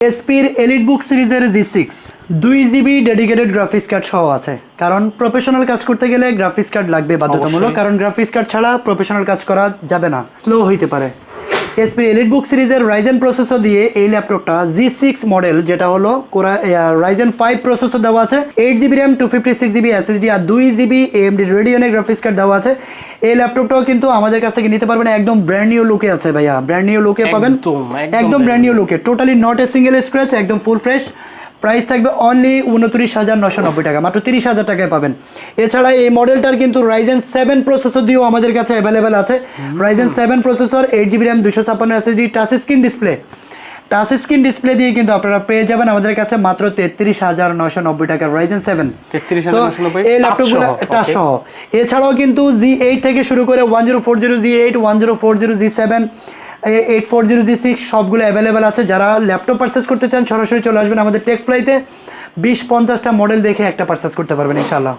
এসপির এলিটবুক সিরিজের G6 2GB dedicated graphics card সহ আছে, কারণ প্রফেশনাল কাজ করতে গেলে গ্রাফিক্স কার্ড লাগবে বাধ্যতামূলক, কারণ গ্রাফিক্স কার্ড ছাড়া প্রফেশনাল কাজ করা যাবে না, স্লো হইতে পারে। এসপি এলিটবুক সিরিজের রাইজেন প্রসেসর দিয়ে এই ল্যাপটপটা G6 মডেল, যেটা হলো রাইজেন 5 প্রসেসর দেওয়া আছে, 8GB র্যাম 256GB SSD আর 2GB AMD রেডিয়নের গ্রাফিক্স কার্ড দেওয়া আছে। এই ল্যাপটপটাও কিন্তু আমাদের কাছ থেকে নিতে পারবেন, একদম ব্র্যান্ড নিউ লুকে আছে ভাইয়া, ব্র্যান্ড নিউ লুকে পাবেন, একদম ব্র্যান্ড নিউ লুকে, totally not a single scratch, একদম ফুল ফ্রেশ। প্রাইস থাকবে অনলি 29,990 টাকা, মাত্র 30,000 টাকায় পাবেন। এছাড়া এই মডেলটার কিন্তু রাইজেন 7 প্রসেসর দিয়েও আমাদের কাছে অ্যাভেলেবেল আছে। Ryzen 7 processor, 8GB RAM 256 SSD, touch screen display দিয়ে কিন্তু আপনারা পেয়ে যাবেন আমাদের কাছে মাত্র 33,990 টাকা রাইজেন 7 এই ল্যাপটপগুলো টাচ সহ। এছাড়াও কিন্তু G8 থেকে শুরু করে 1040 G8, 1040 G7, 840 G6 সবগুলো অ্যাভেলেবেল আছে। যারা ল্যাপটপ পারচেস করতে চান সরাসরি চলে আসবেন আমাদের টেক ফ্লাইতে, 20-50টা মডেল দেখে একটা পারচেস করতে পারবেন ইনশাআল্লাহ।